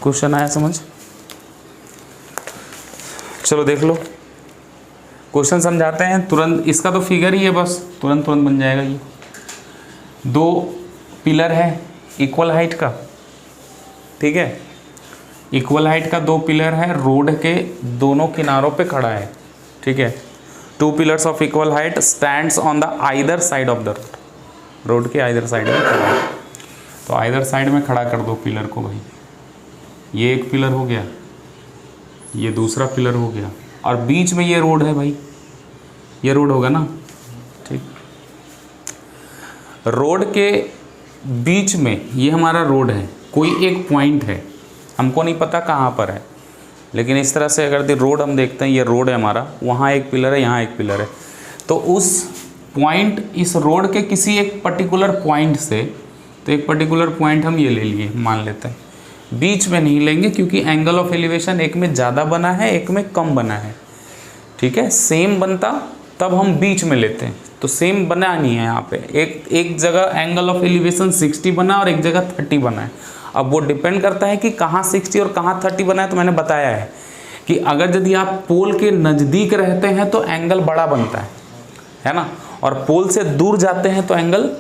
Question आया समझ? चलो देख लो, क्वेश्चन समझाते हैं तुरंत। इसका तो फिगर ही है, बस तुरंत तुरंत बन जाएगा ये। 2 पिलर है इक्वल हाइट का, ठीक है, इक्वल हाइट का 2 पिलर है, रोड के दोनों किनारों पे खड़ा है, ठीक है। 2 pillars of equal height stands on the either side of the road के आइदर साइड में खड़ा है। तो आइदर साइड में खड़ा कर दो पिलर को भाई। ये एक पिलर हो गया, ये दूसरा पिलर हो गया, और बीच में ये रोड है भाई, ये रोड होगा ना, ठीक। रोड के बीच में ये हमारा रोड है, कोई एक पॉइंट है, हमको नहीं पता कहाँ पर है, लेकिन इस तरह से अगर रोड हम देखते हैं, ये रोड है हमारा, वहाँ एक पिलर है, यहाँ एक पिलर है, तो उस पॉइंट, इस रोड के किसी एक पर्टिकुलर पॉइंट से, तो एक पर्टिकुलर पॉइंट हम ये ले लिए, मान लेते हैं, बीच में नहीं लेंगे क्योंकि एंगल ऑफ एलिवेशन एक में ज़्यादा बना है, एक में कम बना है, ठीक है। सेम बनता तब हम बीच में लेते हैं, तो सेम बना नहीं है यहाँ पे। एक जगह एंगल ऑफ एलिवेशन 60 बना और एक जगह 30 बना है। अब वो डिपेंड करता है कि कहाँ 60 और कहाँ 30 बना है। तो मैंने बताया है कि अगर यदि आप पोल के नज़दीक रहते हैं तो एंगल बड़ा बनता है ना, और पोल से दूर जाते हैं तो एंगल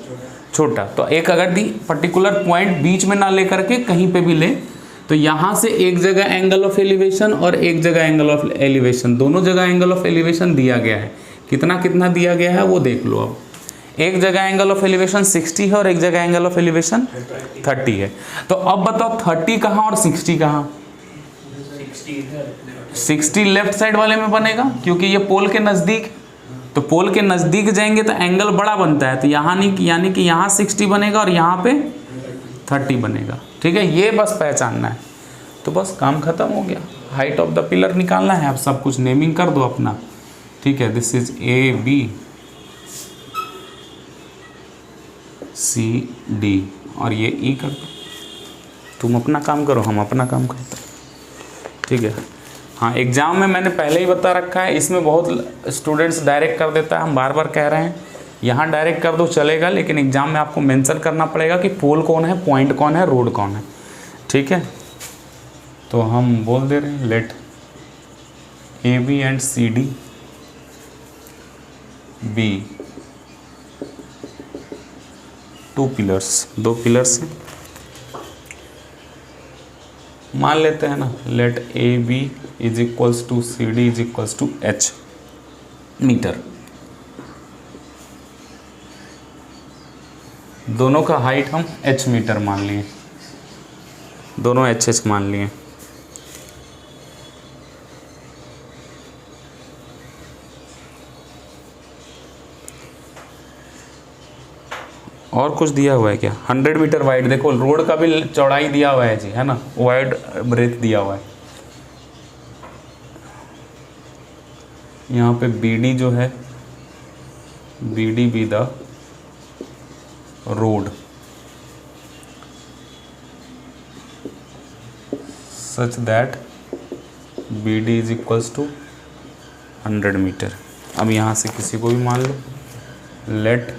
छोटा। तो एक अगर दी पर्टिकुलर पॉइंट बीच में ना लेकर के कहीं पे भी ले, तो यहाँ से एक जगह एंगल ऑफ एलिवेशन और एक जगह एंगल ऑफ एलिवेशन, दोनों जगह एंगल ऑफ एलिवेशन दिया गया है। कितना कितना दिया गया है वो देख लो। अब एक जगह एंगल ऑफ एलिवेशन 60 है और एक जगह एंगल ऑफ एलिवेशन 30 है। तो अब बताओ 30 कहाँ और 60 कहाँ? 60 लेफ्ट साइड वाले में बनेगा क्योंकि ये पोल के नज़दीक, तो पोल के नज़दीक जाएंगे तो एंगल बड़ा बनता है। तो यहाँ नहीं, यानी कि यहाँ 60 बनेगा और यहाँ पे 30 बनेगा, ठीक है। ये बस पहचानना है, तो बस काम खत्म हो गया। हाइट ऑफ द पिलर निकालना है, अब सब कुछ नेमिंग कर दो अपना, ठीक है। दिस इज AB CD और ये E कर दो। तुम अपना काम करो, हम अपना काम करते हैं, ठीक है। हाँ, एग्ज़ाम में मैंने पहले ही बता रखा है, इसमें बहुत स्टूडेंट्स डायरेक्ट कर देता है। हम बार बार कह रहे हैं यहाँ डायरेक्ट कर दो चलेगा, लेकिन एग्ज़ाम में आपको मेंशन करना पड़ेगा कि पोल कौन है, पॉइंट कौन है, रोड कौन है, ठीक है। तो हम बोल दे रहे हैं let AB and CD be 2 pillars, 2 pillars हैं, मान लेते हैं ना। Let AB is equals to CD is equals to H metre. दोनों का हाइट हम H मीटर मान लिए, दोनों HH मान लिए। और कुछ दिया हुआ है क्या? 100 मीटर वाइड, देखो रोड का भी चौड़ाई दिया हुआ है जी, है ना, वाइड ब्रेथ दिया हुआ है। यहाँ पे BD जो है, BD be the road such that BD is equals to 100 metre. अब यहाँ से किसी को भी मान लो, लेट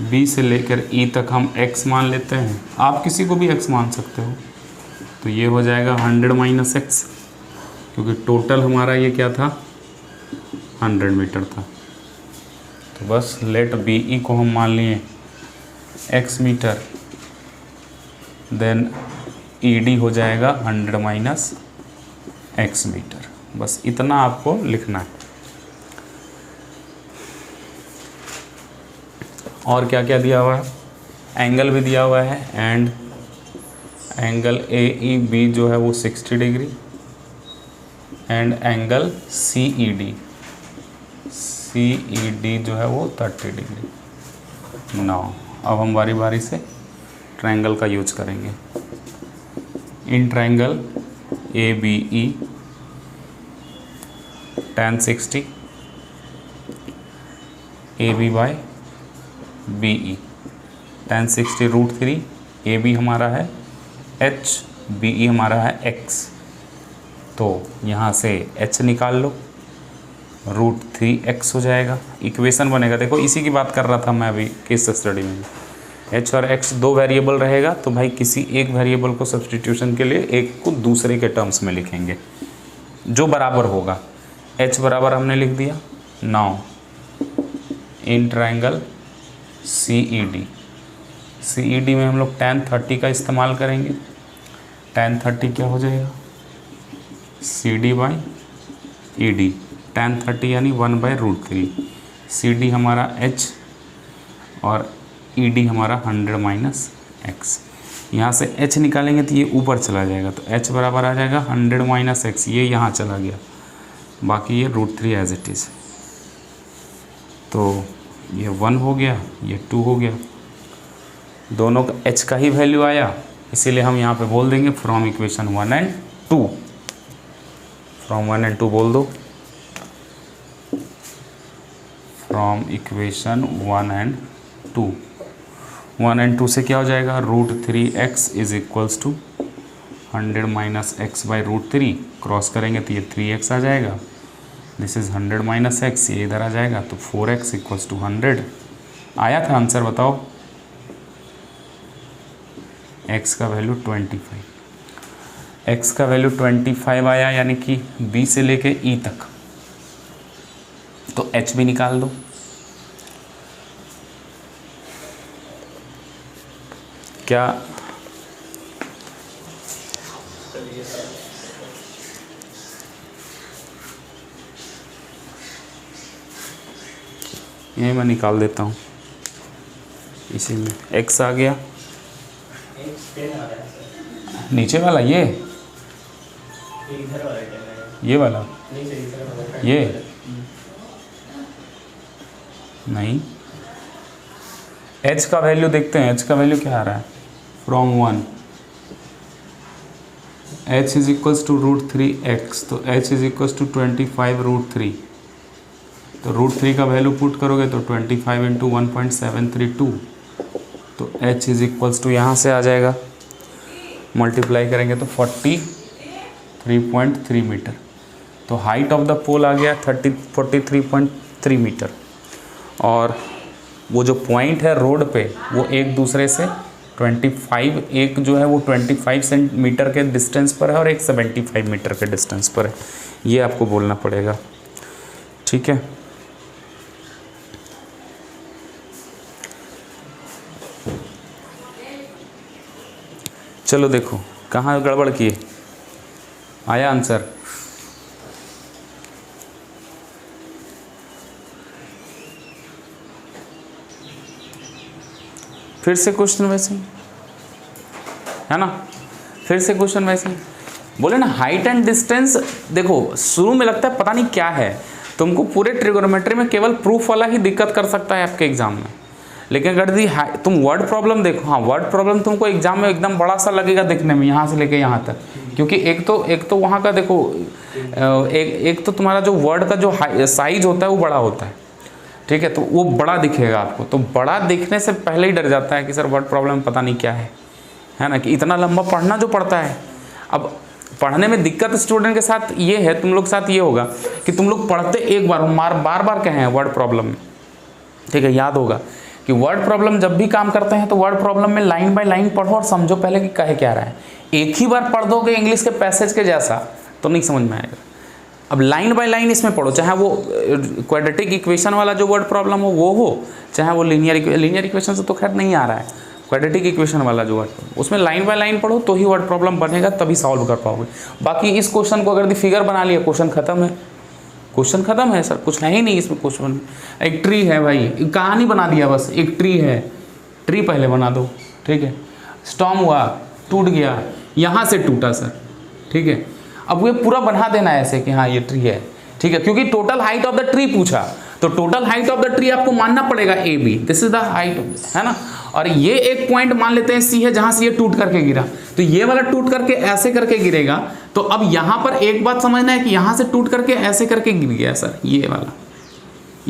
B से लेकर E तक हम x मान लेते हैं, आप किसी को भी x मान सकते हो। तो ये हो जाएगा 100 माइनस x, क्योंकि टोटल हमारा ये क्या था, 100 मीटर था। तो बस लेट BE को हम मान लिए x मीटर, देन ED हो जाएगा 100 माइनस x मीटर। बस इतना आपको लिखना है। और क्या क्या दिया हुआ है? एंगल भी दिया हुआ है, एंड एंगल AEB जो है वो 60 डिग्री, एंड एंगल CED जो है वो 30 डिग्री। नाउ अब हम बारी बारी से ट्रायंगल का यूज करेंगे। In triangle ABE tan 60 AB by BE, tan 60 √3, AB हमारा है H, BE हमारा है X। तो यहाँ से H निकाल लो, √3x हो जाएगा, इक्वेशन बनेगा। देखो इसी की बात कर रहा था मैं अभी केस स्टडी में। एच और एक्स दो वेरिएबल रहेगा तो भाई किसी एक वेरिएबल को सब्सटीट्यूशन के लिए एक को दूसरे के टर्म्स में लिखेंगे जो बराबर होगा। एच बराबर हमने लिख दिया 9 इन ट्रायंगल CED। CED में हम लोग tan 30 का इस्तेमाल करेंगे। tan 30 क्या हो जाएगा CD बाई ED। tan 30 यानी 1/√3। CD हमारा H और ED हमारा 100 माइनस x। यहाँ से H निकालेंगे तो ये ऊपर चला जाएगा तो H बराबर आ जाएगा 100 माइनस x। ये यहाँ चला गया, बाकी ये √3 एज इट इज़। तो ये 1 हो गया, ये 2 हो गया, दोनों का H का ही वैल्यू आया, इसीलिए हम यहाँ पे बोल देंगे from equation 1 and 2। From 1 and 2 बोल दो, फ्रॉम इक्वेशन 1 एंड 2। 1 एंड 2 से क्या हो जाएगा √3x is equals to 100 minus x by √3। Cross करेंगे तो ये 3x आ जाएगा। दिस इज़ 100 माइनस x, ये इधर आ जाएगा तो 4x इक्वल्स टू 100। आया था आंसर, बताओ। x का वैल्यू 25, x का वैल्यू 25 आया, यानी कि b से लेके e तक। तो h भी निकाल दो। क्या ये मैं निकाल देता हूँ, इसी में x आ गया, नीचे वाला ये वाला ये नहीं, h का वैल्यू देखते हैं। h का वैल्यू क्या आ रहा है from 1, h is equals to √3x, तो h इज इक्वल्स टू 25√3। तो √3 का वैल्यू पुट करोगे तो 25 इंटू 1.732, तो h इज इक्वल्स टू यहाँ से आ जाएगा, मल्टीप्लाई करेंगे तो 43.3 मीटर। तो हाइट ऑफ द पोल आ गया 43.3 मीटर। और वो जो पॉइंट है रोड पे वो एक दूसरे से 25, एक जो है वो 25 सेंटीमीटर के डिस्टेंस पर है और एक 75 मीटर के डिस्टेंस पर है। ये आपको बोलना पड़ेगा, ठीक है। चलो देखो कहाँ गड़बड़ किए, आया आंसर। फिर से क्वेश्चन वैसे ही है ना, फिर से क्वेश्चन वैसे ही बोले ना। हाइट एंड डिस्टेंस देखो शुरू में लगता है पता नहीं क्या है, तुमको पूरे ट्रिगोनोमेट्री में केवल प्रूफ वाला ही दिक्कत कर सकता है आपके एग्जाम में। लेकिन अगर तुम वर्ड प्रॉब्लम देखो, हाँ वर्ड प्रॉब्लम तुमको एग्जाम में एकदम बड़ा सा लगेगा देखने में, यहाँ से लेके यहाँ तक, क्योंकि एक तो वहाँ का देखो एक तो तुम्हारा जो वर्ड का जो साइज होता है वो बड़ा होता है, ठीक है, तो वो बड़ा दिखेगा आपको। तो बड़ा दिखने से पहले ही डर जाता है कि सर वर्ड प्रॉब्लम पता नहीं क्या है ना, कि इतना लंबा पढ़ना जो पड़ता है। अब पढ़ने में दिक्कत स्टूडेंट के साथ ये है, तुम लोग साथ ये होगा कि तुम लोग पढ़ते एक बार बार बार कहे हैं वर्ड प्रॉब्लम में, ठीक है। याद होगा कि वर्ड प्रॉब्लम जब भी काम करते हैं तो वर्ड प्रॉब्लम में लाइन बाय लाइन पढ़ो और समझो पहले कि कहे क्या रहा है। एक ही बार पढ़ दोगे इंग्लिश के पैसेज के जैसा तो नहीं समझ में आएगा। अब लाइन बाय लाइन इसमें पढ़ो, चाहे वो क्वाड्रेटिक इक्वेशन वाला जो वर्ड प्रॉब्लम हो वो हो, चाहे वो लीनियर इक्वेशन से तो खैर नहीं आ रहा है, क्वाड्रेटिक इक्वेशन वाला जो वर्ड उसमें लाइन बाय लाइन पढ़ो तो ही वर्ड प्रॉब्लम बनेगा, तभी सॉल्व कर पाओगे। बाकी इस क्वेश्चन को अगर फिगर बना लिया क्वेश्चन खत्म है, क्वेश्चन खत्म है सर, कुछ है ही नहीं इसमें क्वेश्चन। एक ट्री है भाई, कहानी बना दिया बस, एक ट्री है, ट्री पहले बना दो, ठीक है। स्टॉर्म हुआ, टूट गया, यहाँ से टूटा सर, ठीक है। अब ये पूरा बना देना है ऐसे कि हाँ ये ट्री है, ठीक है, क्योंकि total height of the tree पूछा, तो total height of the tree आपको मानना पड़ेगा AB, this is the height, है ना। और ये एक पॉइंट मान लेते हैं C है जहाँ से ये टूट करके गिरा, तो ये वाला टूट करके ऐसे करके गिरेगा। तो अब यहाँ पर एक बात समझना है कि यहाँ से टूट करके ऐसे करके गिर गया सर, ये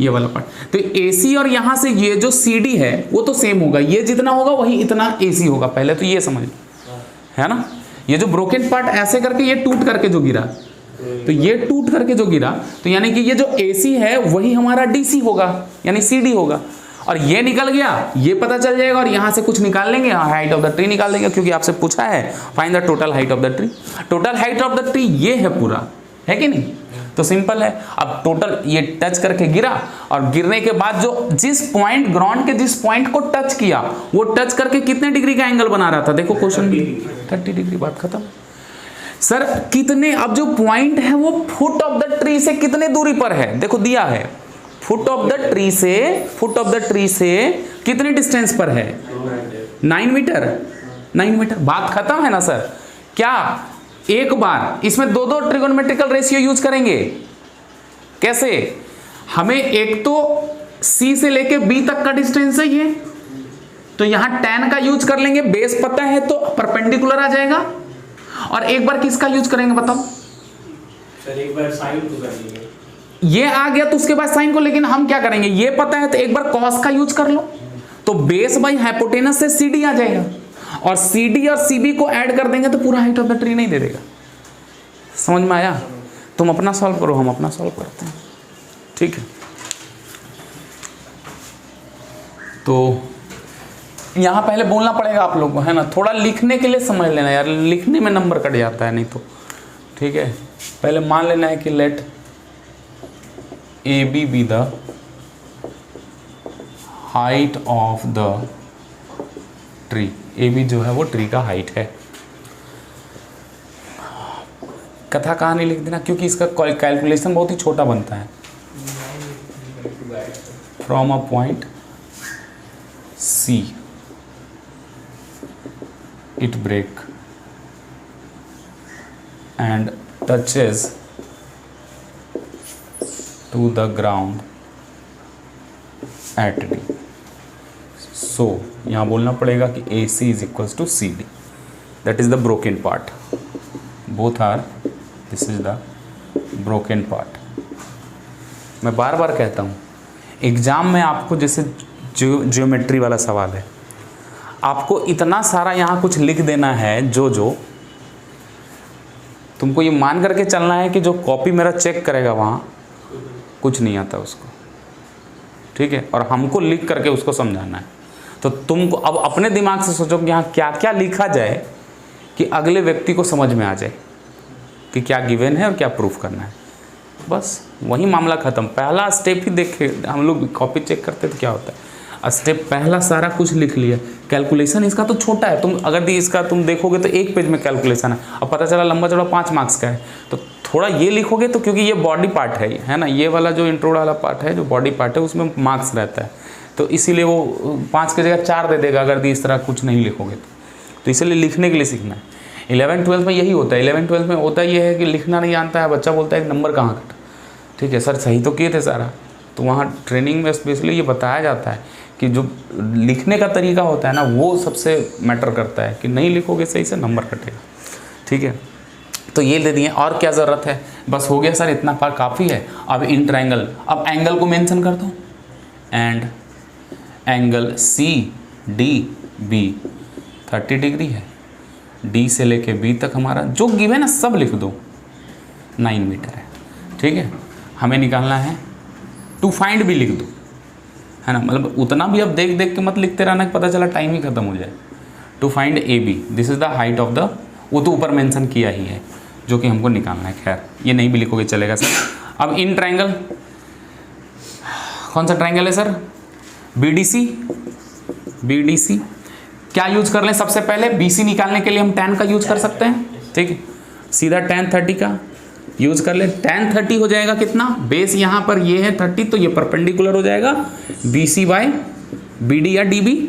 वाला पार्ट। तो AC और यहाँ से ये जो CD है वो तो सेम होगा, ये जितना होगा वही इतना AC होगा, पहले तो ये समझ, है ना। ये जो ब्रोकन पार्ट ऐसे करके ये टूट करके जो गिरा, तो ये टूट करके जो गिरा, तो यानी कि ये जो AC है वही हमारा DC होगा, यानी CD होगा। और ये निकल गया, ये पता चल जाएगा, और यहाँ से कुछ निकाल लेंगे, हाइट ऑफ द ट्री निकाल लेंगे, क्योंकि आपसे पूछा है find the total height of the tree. Total height of the tree ये है पूरा, है कि नहीं? तो सिंपल है। अब टोटल ये टच करके गिरा, और गिरने के बाद जो जिस पॉइंट, ग्राउंड के जिस पॉइंट को टच किया, वो टच करके कितने डिग्री का एंगल बना रहा था? देखो क्वेश्चन भी 30 डिग्री। बात खत्म। सर कितने, अब जो पॉइंट है वो फुट ऑफ द ट्री से कितने दूरी पर है? देखो दिया है, फुट ऑफ द ट्री से कितने डिस्टेंस पर है? 9 मीटर। 9 मीटर। बात खत्म है ना सर? क्या एक बार इसमें दो ट्रिगोनोमेट्रिकल रेशियो यूज करेंगे? कैसे? हमें एक तो C से लेके B तक का डिस्टेंस है ये, तो यहां tan का यूज कर लेंगे, बेस पता है तो परपेंडिकुलर आ जाएगा। और एक बार किसका यूज करेंगे बताओ? सर एक बार साइन को कर लेंगे, ये आ गया तो उसके बाद साइन को, लेकिन हम क्या करेंगे, ये पता है तो एक बार कॉस का यूज कर लो, तो बेस बाई हाइपोटेनस से CD आ जाएगा, और CD और CB को ऐड कर देंगे तो पूरा हाइट ऑफ द ट्री नहीं दे देगा। समझ में आया? तुम अपना सॉल्व करो, हम अपना सॉल्व करते हैं, ठीक है? तो यहां पहले बोलना पड़ेगा आप लोगों को, है ना? थोड़ा लिखने के लिए समझ लेना यार, लिखने में नंबर कट जाता है नहीं तो, ठीक है? पहले मान लेना है कि late AB be the height of the tree। AB जो है वो ट्री का हाइट है। कथा कहानी लिख देना, क्योंकि इसका कैलकुलेशन बहुत ही छोटा बनता है। From a point C it break and touches to the ground at D। So यहाँ बोलना पड़ेगा कि AC is equals to CD, that is the broken part, both are, this is the broken part। मैं बार बार कहता हूँ, exam में आपको जैसे ज्योमेट्री वाला सवाल है, आपको इतना सारा यहाँ कुछ लिख देना है, जो तुमको ये मान करके चलना है कि जो कॉपी मेरा चेक करेगा वहाँ कुछ नहीं आता उसको, ठीक है? और हमको लिख करके उसको समझाना है। तो तुमको अब अपने दिमाग से सोचो कि यहाँ क्या क्या लिखा जाए कि अगले व्यक्ति को समझ में आ जाए कि क्या गिवन है और क्या प्रूफ करना है। बस वही मामला ख़त्म। पहला स्टेप ही देखे, हम लोग कॉपी चेक करते तो क्या होता है, स्टेप पहला सारा कुछ लिख लिया। कैलकुलेशन इसका तो छोटा है, तुम अगर इसका तुम देखोगे तो 1 पेज में कैलकुलेशन है। अब पता चला लंबा चौड़ा 5 मार्क्स का है, तो थोड़ा ये लिखोगे तो, क्योंकि ये बॉडी पार्ट है ना, ये वाला जो इंट्रो वाला पार्ट है, जो बॉडी पार्ट है, उसमें मार्क्स रहता है, तो इसीलिए वो 5 की जगह 4 दे देगा अगर इस तरह कुछ नहीं लिखोगे तो इसलिए लिखने के लिए सीखना है। 11-12 में यही होता है। 11-12 में होता ये है कि लिखना नहीं जानता है बच्चा, बोलता है नंबर कहाँ कटा, ठीक है सर सही तो किए थे सारा। तो वहाँ ट्रेनिंग में स्पेशली ये बताया जाता है कि जो लिखने का तरीका होता है ना, वो सबसे मैटर करता है, कि नहीं लिखोगे सही से नंबर कटेगा, ठीक है? तो ये दे दिए, और क्या ज़रूरत है? बस हो गया सर, इतना पार काफ़ी है। अब इन ट्रायंगल, अब एंगल को मेंशन कर दो, एंड एंगल CDB 30 डिग्री है, D से लेके B तक हमारा जो गिवन है ना सब लिख दो, 9 मीटर है, ठीक है? हमें निकालना है, टू फाइंड भी लिख दो, है ना? मतलब उतना भी अब देख देख के मत लिखते रहना कि पता चला टाइम ही खत्म हो जाए। To find AB, this is the height of the, वो तो ऊपर मेंशन किया ही है जो कि हमको निकालना है। खैर ये नहीं भी लिखोगे चलेगा सर। अब इन ट्रायंगल, कौन सा ट्रायंगल है सर? BDC क्या यूज कर लें? सबसे पहले BC निकालने के लिए हम tan का यूज कर सकते हैं, ठीक है? सीधा tan 30 का यूज कर ले। tan 30 हो जाएगा कितना? बेस यहाँ पर ये है 30, तो ये परपेंडिकुलर हो जाएगा BC बाय BD या DB।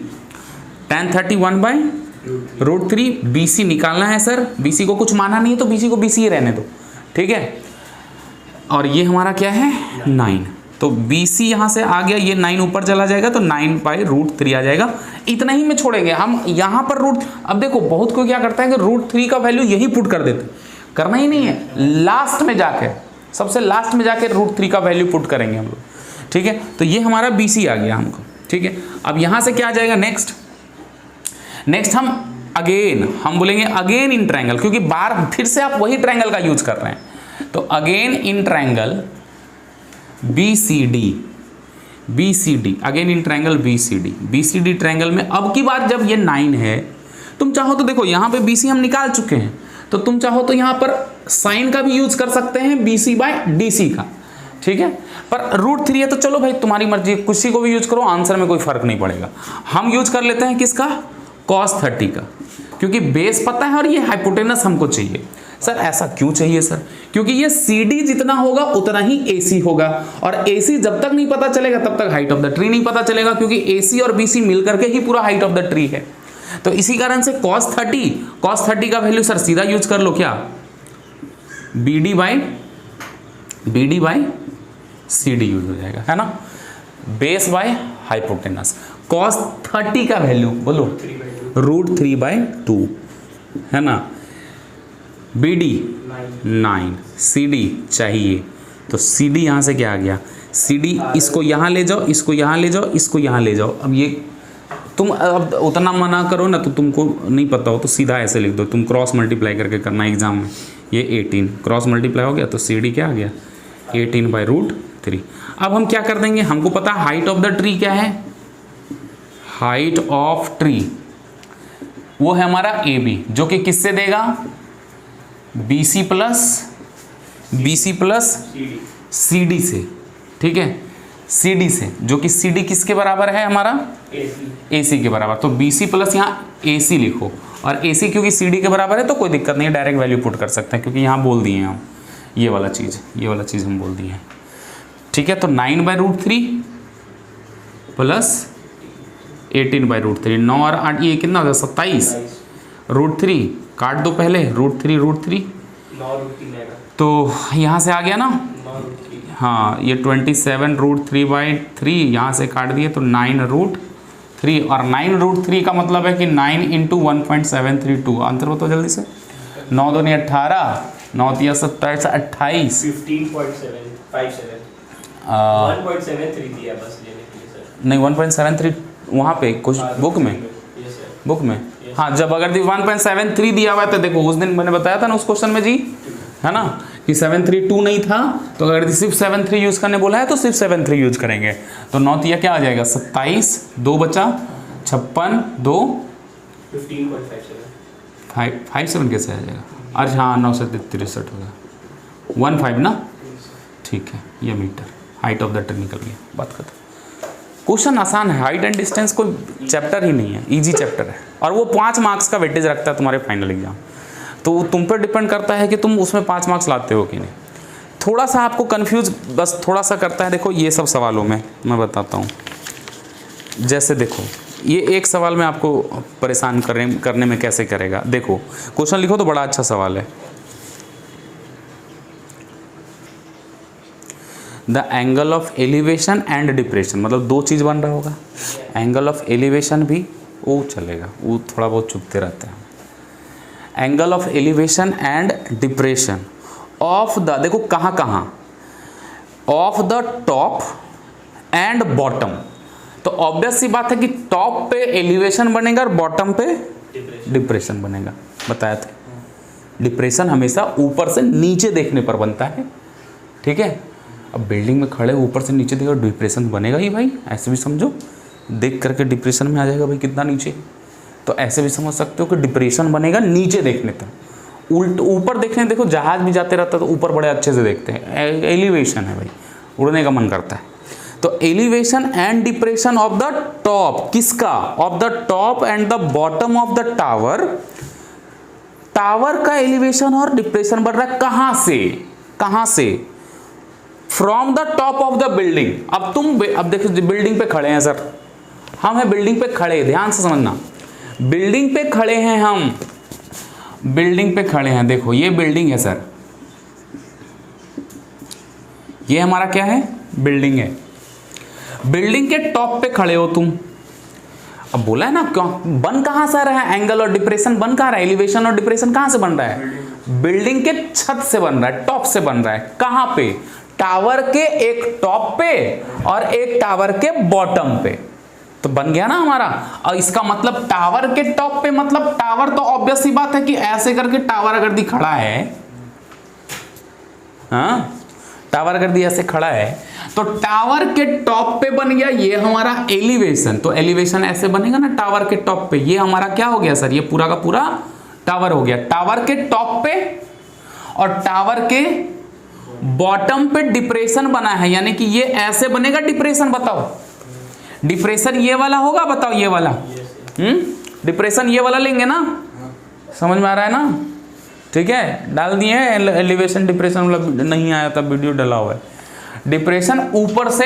tan 30 1/√3। BC निकालना है सर, BC को कुछ माना नहीं है तो BC को BC ही रहने दो, ठीक है? और ये हमारा क्या है? 9। तो BC यहाँ से आ गया, ये 9 ऊपर चला जाएगा तो 9/√3 आ जाएगा। इतना ही में छोड़ेंगे हम यहाँ पर रूट। अब देखो बहुत कोई क्या करता है कि √3 का वैल्यू यही पुट कर देते, करना ही नहीं है, लास्ट में जाके, सबसे लास्ट में जाके √3 का वैल्यू पुट करेंगे हम लोग, ठीक है? तो ये हमारा BC आ गया हमको, ठीक है? अब यहाँ से क्या आ जाएगा? नेक्स्ट हम बोलेंगे अगेन इन ट्रायंगल, क्योंकि बार फिर से आप वही ट्रायंगल का यूज कर रहे हैं। तो again in triangle BCD BCD, again in triangle BCD triangle में अब की बार जब ये 9 है, तुम चाहो तो देखो यहाँ पे BC हम निकाल चुके हैं, तो तुम चाहो तो यहाँ पर साइन का भी यूज कर सकते हैं BC/DC का, ठीक है। पर √3 है तो चलो भाई तुम्हारी मर्जी, किसी को भी यूज करो, आंसर में कोई फर्क नहीं पड़ेगा। हम यूज कर लेते हैं किसका, cos 30 का, क्योंकि बेस पता है और ये हाइपोटेनस हमको चाहिए। सर ऐसा क्यों चाहिए सर, क्योंकि ये CD जितना होगा उतना ही AC होगा, और AC जब तक नहीं पता चलेगा तब तक हाइट ऑफ द ट्री नहीं पता चलेगा, क्योंकि AC और BC मिल करके ही पूरा हाइट ऑफ द ट्री है। तो इसी कारण से cos 30 का वैल्यू सर सीधा यूज कर लो, क्या BD बाई CD यूज हो जाएगा, है ना, बेस बाय हाइपोटेनस। cos 30 का वैल्यू बोलो √3/2, है ना, BD 9, CD चाहिए, तो CD यहाँ से क्या आ गया, CD इसको यहाँ ले जाओ, इसको यहाँ ले जाओ, इसको यहाँ ले जाओ। अब ये तुम अब उतना मना करो ना, तो तुमको नहीं पता हो तो सीधा ऐसे लिख दो, तुम क्रॉस मल्टीप्लाई करके करना एग्जाम में। ये 18 क्रॉस मल्टीप्लाई हो गया तो CD क्या आ गया 18/√3। अब हम क्या कर देंगे, हमको पता हाइट ऑफ द ट्री क्या है, हाइट ऑफ ट्री वो है हमारा AB, जो कि किससे देगा BC प्लस CD से, ठीक है, CD से, जो कि CD किसके बराबर है हमारा AC के बराबर। तो BC प्लस यहाँ AC लिखो, और AC क्योंकि CD के बराबर है तो कोई दिक्कत नहीं है, डायरेक्ट वैल्यू पुट कर सकते हैं, क्योंकि यहाँ बोल दिए हैं हम ये वाला चीज़ हम बोल दिए हैं, ठीक है। तो 9/√3 प्लस 18/√3, 9 और 8 ये कितना हो गया 27, √3 काट दो पहले, √3 तो यहाँ से आ गया ना, हाँ ये 27√3/3 यहाँ से काट दिए तो 9√3, और 9√3 का मतलब है कि 9 × 1.732, आंसर बताओ जल्दी से, 9 2 18, 9 3 27 28, 15.757 1.73 दिया बस लेने के लिए सर, नहीं 1.73 वहाँ पे कुछ बुक में हाँ, जब अगर 1.73 दिया हुआ है तो देखो उस दिन मैंने बताया था ना उस क्वेश्चन में जी, है ना, कि 732 नहीं था, तो अगर सिर्फ 73 यूज करने बोला है तो सिर्फ 73 यूज करेंगे। तो 9 3 क्या आ जाएगा 27, 2 बचा 56, 2 15.57 कैसे आ जाएगा, अच्छा हाँ 9 से 63 होगा 15 ना, ठीक है, ये metre height of the tree निकल गया, बात खत्म। क्वेश्चन आसान है, हाइट एंड डिस्टेंस कोई चैप्टर ही नहीं है, इजी चैप्टर है, और वो 5 मार्क्स का वेटेज रखता है तुम्हारे फाइनल एग्जाम, तो तुम पर डिपेंड करता है कि तुम उसमें 5 मार्क्स लाते हो कि नहीं। थोड़ा सा आपको कंफ्यूज बस थोड़ा सा करता है, देखो ये सब सवालों में मैं बताता हूँ, जैसे देखो ये एक सवाल में आपको परेशान करने में कैसे करेगा, देखो क्वेश्चन लिखो तो बड़ा अच्छा सवाल है, the angle of elevation and depression, मतलब 2 चीज़ बन रहा होगा, एंगल ऑफ एलिवेशन भी वो चलेगा, वो थोड़ा बहुत चुपते रहते हैं, angle of elevation and depression of the, देखो कहाँ कहाँ, of the top and bottom, तो ऑब्वियस सी बात है कि टॉप पे एलिवेशन बनेगा और बॉटम पे डिप्रेशन बनेगा, बताया था, डिप्रेशन हमेशा ऊपर से नीचे देखने पर बनता है, ठीक है। अब बिल्डिंग में खड़े ऊपर से नीचे देखो डिप्रेशन बनेगा ही भाई, ऐसे भी समझो, देख करके डिप्रेशन में आ जाएगा भाई कितना नीचे, तो ऐसे भी समझ सकते हो कि डिप्रेशन बनेगा नीचे देखने तक, उल्ट ऊपर देखने, देखो जहाज भी जाते रहता है तो ऊपर बड़े अच्छे से देखते हैं, एलिवेशन है भाई, उड़ने का मन करता है। तो elevation and depression of the top, किसका, of the top and the bottom of the tower, tower का एलिवेशन और डिप्रेशन बढ़ रहा है कहाँ से, from the top of the building. अब देखो बिल्डिंग पे खड़े हैं सर, हम हैं बिल्डिंग पे खड़े, ध्यान से समझना, बिल्डिंग पे खड़े हैं हम, बिल्डिंग पे खड़े हैं, देखो ये बिल्डिंग है सर, ये हमारा क्या है, बिल्डिंग है, बिल्डिंग के टॉप पे खड़े हो तुम। अब बोला है ना क्यों बन कहां से रहा है, एंगल और डिप्रेशन बन कहां रहा है, एलिवेशन और डिप्रेशन कहां से बन रहा है, बिल्डिंग के छत से बन रहा है, टॉप से बन रहा है, कहां पे, टावर के एक टॉप पे और एक टावर के बॉटम पे, तो बन गया ना हमारा। और इसका मतलब टावर के टॉप पे, मतलब टावर तो ऑब्वियस सी बात है कि ऐसे करके टावर अगर खड़ा है, हाँ टावर कर दिया ऐसे खड़ा है, तो टावर के टॉप पे बन गया ये हमारा एलिवेशन। तो एलिवेशन ऐसे बनेगा ना टावर के टॉप पे, ये हमारा क्या हो गया सर, ये पूरा का पूरा टावर हो गया। टावर के टॉप पे और टावर के बॉटम पे डिप्रेशन बना है, यानी कि ये ऐसे बनेगा डिप्रेशन। बताओ डिप्रेशन ये वाला होगा, बताओ ये वाला, डिप्रेशन ये वाला लेंगे ना, समझ में आ रहा है ना? ठीक है, डाल दिए हैं एलिवेशन डिप्रेशन वाला, नहीं आया था वीडियो डला हुआ है। डिप्रेशन ऊपर से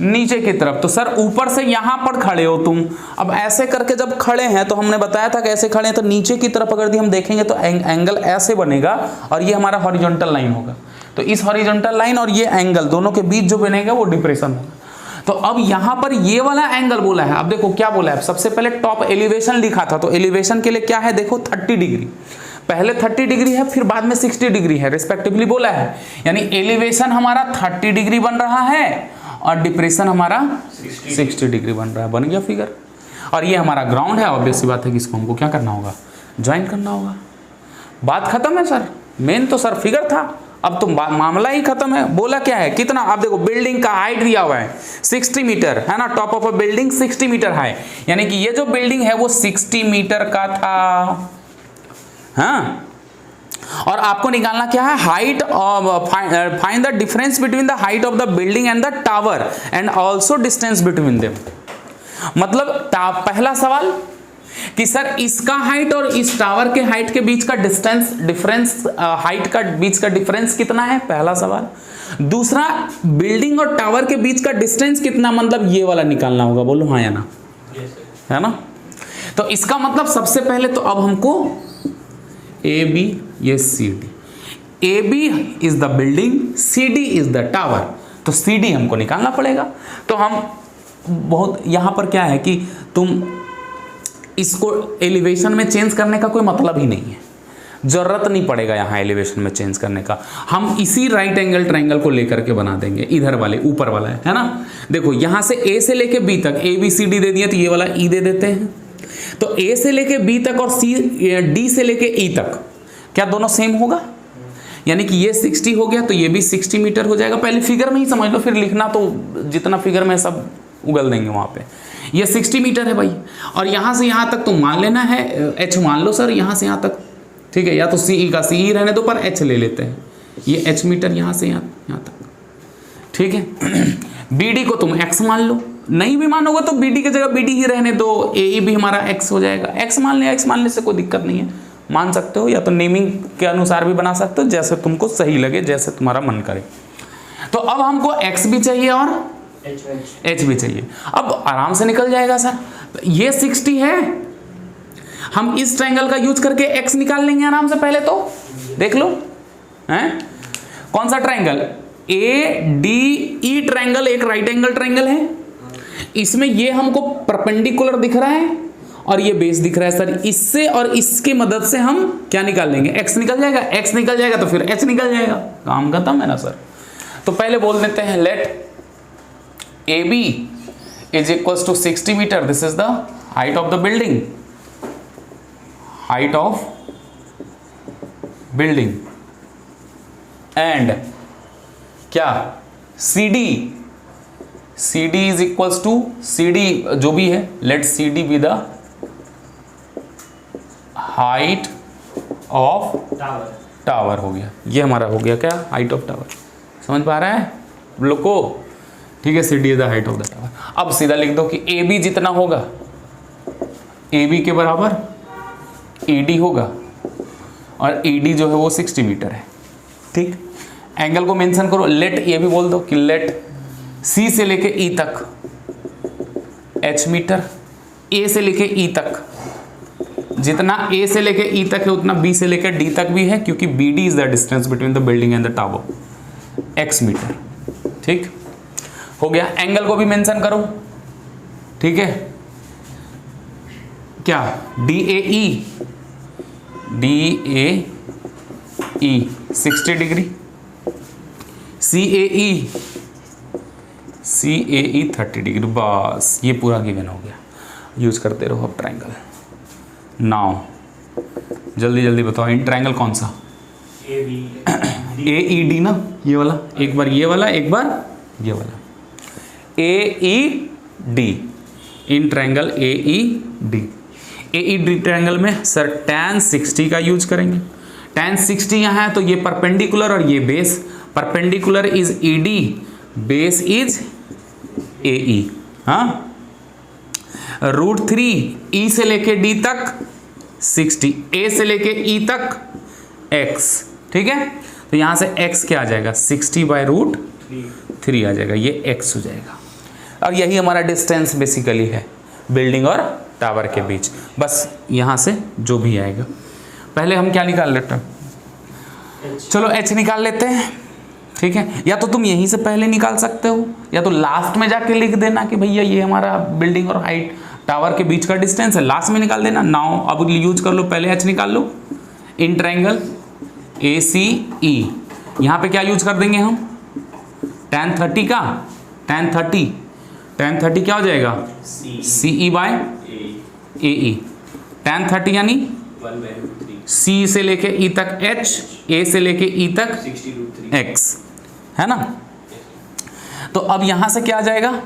नीचे की तरफ, तो सर ऊपर से यहां पर खड़े हो तुम, अब ऐसे करके जब खड़े हैं तो हमने बताया था कि ऐसे खड़े हैं, तो नीचे की तरफ अगर हम देखेंगे तो एंगल ऐसे बनेगा और ये हमारा हॉरिजॉन्टल लाइन होगा। तो इस हॉरिजॉन्टल लाइन और ये एंगल दोनों के बीच जो बनेगा वो डिप्रेशन होगा। तो अब यहां पर ये वाला एंगल बोला है, अब देखो क्या बोला है, सबसे पहले टॉप एलिवेशन लिखा था, तो एलिवेशन के लिए क्या है, देखो 30 डिग्री, पहले 30 डिग्री है फिर बाद में 60 डिग्री है रिस्पेक्टिवली बोला है, यानी एलिवेशन हमारा 30 डिग्री बन रहा है और डिप्रेशन हमारा 60 डिग्री बन रहा है। बन गया फिगर। और ये हमारा ग्राउंड है, ऑब्वियस सी बात है कि इसको हमको क्या करना होगा, ज्वाइन करना होगा। बात खत्म है सर, मेन तो सर फिगर था, अब तो मामला ही खत्म है। बोला क्या है, कितना, आप देखो बिल्डिंग का हाइट दिया हुआ है 60 मीटर है ना, top of a building 60 metre high, यानी कि ये जो बिल्डिंग है वो 60 मीटर का था। हाँ, और आपको निकालना क्या है, height of, find the difference between the height of the building and the tower and also distance between them. मतलब पहला सवाल कि सर इसका हाइट और इस टावर के हाइट के बीच का डिफरेंस हाइट का बीच का डिफरेंस कितना है, पहला सवाल। दूसरा, बिल्डिंग और टावर के बीच का डिस्टेंस कितना, मतलब ये वाला निकालना होगा, बोलो हाँ या ना, है ना? तो इसका मतलब सबसे पहले तो अब हमको ए बी, ये C D, A B is the building, C D is the tower, तो सी डी हमको निकालना पड़ेगा। तो हम बहुत यहां पर क्या है कि तुम इसको एलिवेशन में चेंज करने का कोई मतलब ही नहीं है, जरूरत नहीं पड़ेगा यहाँ एलिवेशन में चेंज करने का, हम इसी राइट एंगल ट्रायंगल को लेकर के बना देंगे, इधर वाले ऊपर वाला है ना। देखो यहाँ से ए से लेके बी तक ए बी सी डी दे दिया, तो ये वाला ई दे देते हैं, तो ए से लेके बी तक और सी डी से लेके ई तक क्या दोनों सेम होगा, यानी कि ये 60 हो गया तो ये भी 60 मीटर हो जाएगा। पहले फिगर में ही समझ लो, फिर लिखना तो जितना फिगर में सब उगल देंगे वहाँ पे। ये 60 मीटर है भाई, और यहाँ से यहाँ तक तो मान लेना है, एच मान लो सर यहाँ से यहाँ तक, ठीक है, या तो सी ई का सी ई रहने दो पर एच ले लेते हैं, ये एच मीटर यहाँ से यहाँ तक, ठीक है। बी डी को तुम एक्स मान लो, नहीं भी मानोगे तो बी डी की जगह बी डी ही रहने दो, ए ई भी हमारा एक्स हो जाएगा। एक्स मानने से कोई दिक्कत नहीं है, मान सकते हो, या तो नेमिंग के अनुसार भी बना सकते हो, जैसे तुमको सही लगे, जैसे तुम्हारा मन करे। तो अब हमको एक्स भी चाहिए और एच भी चाहिए, अब आराम से निकल जाएगा सर। ये 60 है, हम इस ट्रायंगल का यूज करके एक्स निकाल लेंगे आराम से। पहले तो देख लो हैं, कौन सा triangle, A D E triangle, एक राइट एंगल ट्रायंगल है, इसमें ये हमको परपेंडिकुलर दिख रहा है और ये बेस दिख रहा है सर। इससे और इसकी मदद से हम क्या निकाल लेंगे, एक्स निकल जाएगा, एक्स निकल जाएगा तो फिर एच निकल जाएगा, काम खत्म है ना सर। तो पहले बोल देते हैं, let A B is equals to 60 metre, this is the height of the building, height of building, and क्या C D is equals to, C D जो भी है, let C D be the height of tower हो गया, ये हमारा हो गया क्या, हाइट ऑफ टावर। समझ पा रहा है लोग को, ठीक है, C D is the height of the tower. अब सीधा लिख दो कि ए बी जितना होगा, ए बी के बराबर ए डी होगा, और ए डी जो है वो 60 मीटर है, ठीक। एंगल को मेंशन करो, लेट ये भी बोल दो कि लेट सी से लेके ई तक एच मीटर, ए से लेके ई तक, जितना ए से लेके ई तक है उतना बी से लेके डी तक भी है, क्योंकि B D is the distance between the building and the tower, X metre, ठीक हो गया। एंगल को भी मेंशन करो, ठीक है, क्या, D A E 60 degree, C A E 30 degree, बस ये पूरा गिवन हो गया। यूज करते रहो अब ट्रायंगल। नाउ जल्दी जल्दी बताओ, इन ट्रायंगल कौन सा, A B A E D ना, ये वाला, एक बार ये वाला, एक बार ये वाला, A E D, in triangle A E D. A E D triangle में सर tan 60 का यूज करेंगे। tan 60 यहाँ है तो ये परपेंडिकुलर और ये base, perpendicular is E D, base is A E. हाँ, √3 ई से लेके डी तक 60, ए से लेके ई तक x, ठीक है। तो यहाँ से x क्या आ जाएगा, 60/√3 आ जाएगा, ये x हो जाएगा। और यही हमारा डिस्टेंस बेसिकली है बिल्डिंग और टावर के बीच। बस यहाँ से जो भी आएगा, पहले हम क्या निकाल लेते हैं, चलो h निकाल लेते हैं, ठीक है। या तो तुम यहीं से पहले निकाल सकते हो, या तो लास्ट में जाके लिख देना कि भैया ये हमारा बिल्डिंग और हाइट टावर के बीच का डिस्टेंस है, लास्ट में निकाल देना। नाउ अब यूज कर लो, पहले h निकाल लो। इन ट्रायंगल ए सी ई, यहाँ पे क्या यूज कर देंगे हम, tan 30 का, tan 30 क्या हो जाएगा, सी ई बाय ए ई, tan 30 यानी 1/√3 सी से लेके ई तक h, ए से लेके ई तक 60√3 x, है ना। तो अब यहाँ से क्या आ जाएगा,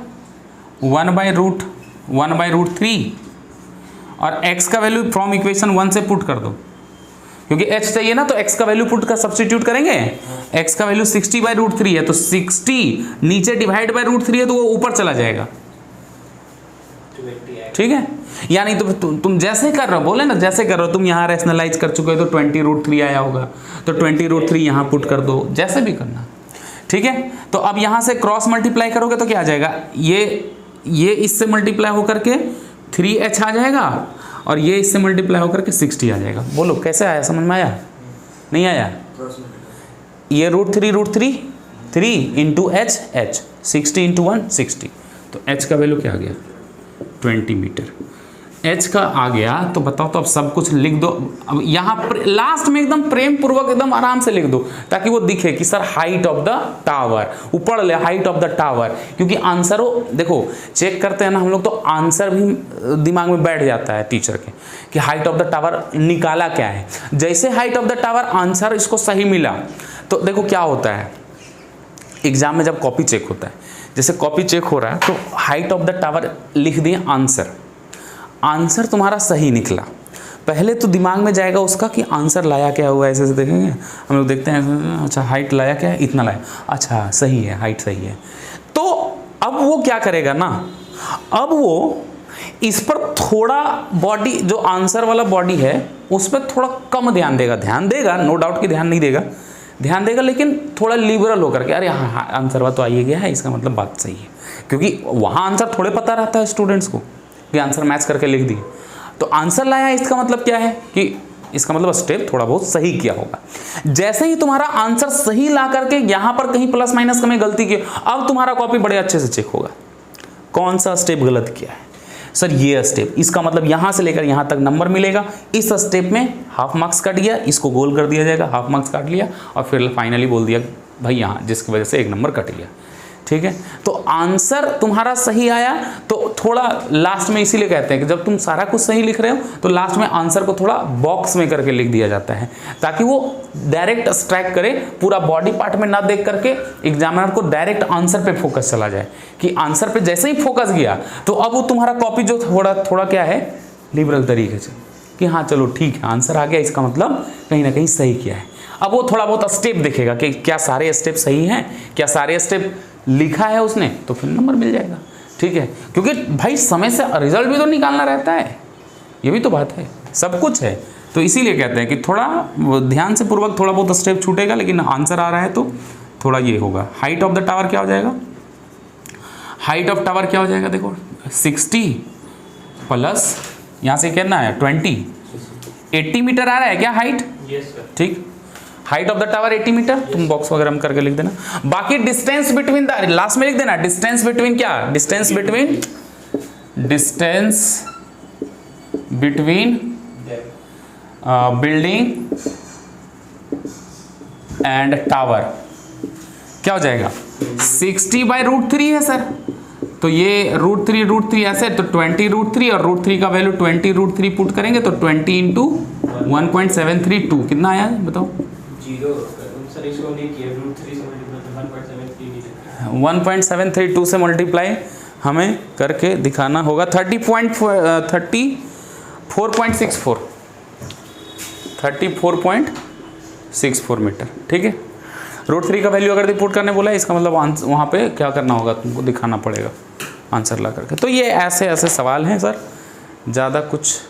1/√3 और x का वैल्यू फ्रॉम इक्वेशन 1 से पुट कर दो, क्योंकि h चाहिए ना, तो x का वैल्यू पुट कर सब्स्टिट्यूट करेंगे। x का वैल्यू 60/√3 है, तो 60 नीचे डिवाइड बाय √3 है तो वो ऊपर चला जाएगा, ठीक है। यानी तो तुम जैसे कर रहे हो, बोले ना जैसे कर रहे हो, तुम यहाँ रैशनलाइज कर चुके हो तो 20√3 आया होगा, तो 20√3 यहाँ पुट कर दो, जैसे भी करना, ठीक है। तो अब यहाँ से क्रॉस मल्टीप्लाई करोगे तो क्या आ जाएगा, ये इससे मल्टीप्लाई होकर के 3h आ जाएगा, और ये इससे मल्टीप्लाई होकर के 60 आ जाएगा। बोलो कैसे आया, समझ में आया, नहीं आया। ये √3 3 इंटू h, 60 इंटू 1 60, तो h का वैल्यू क्या आ गया, 20 मीटर। h का आ गया, तो बताओ तो अब सब कुछ लिख दो। अब यहाँ लास्ट में एकदम प्रेम पूर्वक एकदम आराम से लिख दो, ताकि वो दिखे कि sir height of the tower, ऊपर ले हाइट ऑफ द टावर, क्योंकि आंसर वो देखो चेक करते हैं ना हम लोग, तो आंसर भी दिमाग में बैठ जाता है टीचर के कि हाइट ऑफ द टावर निकाला क्या है। जैसे height of the tower answer इसको सही मिला, तो देखो क्या होता है एग्जाम में जब कॉपी चेक होता है, जैसे कॉपी चेक हो रहा है तो हाइट ऑफ द टावर लिख दिए आंसर, आंसर तुम्हारा सही निकला, पहले तो दिमाग में जाएगा उसका कि आंसर लाया क्या हुआ, ऐसे ऐसे देखेंगे हम लोग, देखते हैं अच्छा हाइट लाया क्या है, इतना लाया, अच्छा सही है, हाइट सही है। तो अब वो क्या करेगा ना, अब वो इस पर थोड़ा बॉडी, जो आंसर वाला बॉडी है उस पर थोड़ा कम ध्यान देगा, नो डाउट कि ध्यान देगा, लेकिन थोड़ा लिबरल होकर के, अरे हाँ आंसर वाला तो आइए गया है, इसका मतलब बात सही है, क्योंकि वहाँ आंसर थोड़े पता रहता है स्टूडेंट्स को कि आंसर मैच करके लिख दिए, तो आंसर लाया है इसका मतलब क्या है कि इसका मतलब स्टेप थोड़ा बहुत सही किया होगा। जैसे ही तुम्हारा आंसर सही ला करके यहाँ पर कहीं प्लस माइनस कहीं गलती की, अब तुम्हारा कॉपी बड़े अच्छे से चेक होगा कौन सा स्टेप गलत किया है। सर ये स्टेप, इसका मतलब यहाँ से लेकर यहाँ तक नंबर मिलेगा, इस स्टेप में हाफ मार्क्स काट गया, इसको गोल कर दिया जाएगा, हाफ मार्क्स काट लिया और फिर फाइनली बोल दिया भाई यहाँ, जिसकी वजह से 1 नंबर कट गया, ठीक है। तो आंसर तुम्हारा सही आया, तो थोड़ा लास्ट में इसीलिए कहते हैं कि जब तुम सारा कुछ सही लिख रहे हो तो लास्ट में आंसर को थोड़ा बॉक्स में करके लिख दिया जाता है, ताकि वो डायरेक्ट स्ट्राइक करे, पूरा बॉडी पार्ट में ना देख करके एग्जामिनर को डायरेक्ट आंसर पे फोकस चला जाए, कि आंसर पे जैसे ही फोकस गया तो अब वो तुम्हारा कॉपी जो थोड़ा क्या है लिबरल तरीके से, कि हाँ चलो ठीक है आंसर आ गया, इसका मतलब कहीं ना कहीं सही किया है। अब वो थोड़ा बहुत स्टेप देखेगा कि क्या सारे स्टेप सही हैं, क्या सारे स्टेप लिखा है उसने, तो फिर नंबर मिल जाएगा, ठीक है। क्योंकि भाई समय से रिजल्ट भी तो निकालना रहता है, ये भी तो बात है, सब कुछ है, तो इसीलिए कहते हैं कि थोड़ा ध्यान से पूर्वक थोड़ा बहुत स्टेप छूटेगा, लेकिन आंसर आ रहा है तो थोड़ा ये होगा। हाइट ऑफ द टावर क्या हो जाएगा, हाइट ऑफ टावर क्या हो जाएगा, देखो 60 प्लस यहाँ से कितना है 20, 80 मीटर आ रहा है क्या हाइट, यस सर, ठीक। Height of the tower 80 metre, तुम बॉक्स वगैरह में करके लिख देना। बाकी डिस्टेंस बिटवीन द, लास्ट में लिख देना डिस्टेंस बिटवीन क्या, distance between building and tower क्या हो जाएगा, 60/√3 है सर, तो ये √3 ऐसे, तो 20√3 और √3 का वैल्यू 20√3 पुट करेंगे तो 20 × 1.732 कितना आया है बताओ, जीरो सर इसको नहीं किया √3 से मल्टीप्लाई 1.73 नहीं लिखा 1.732 से मल्टीप्लाई हमें करके दिखाना होगा 34.64 मीटर, ठीक है। √3 का वैल्यू अगर पुट करने बोला है, इसका मतलब वहाँ पे क्या करना होगा, तुमको दिखाना पड़ेगा आंसर ला करके। तो ये ऐसे ऐसे सवाल हैं सर, ज़्यादा कुछ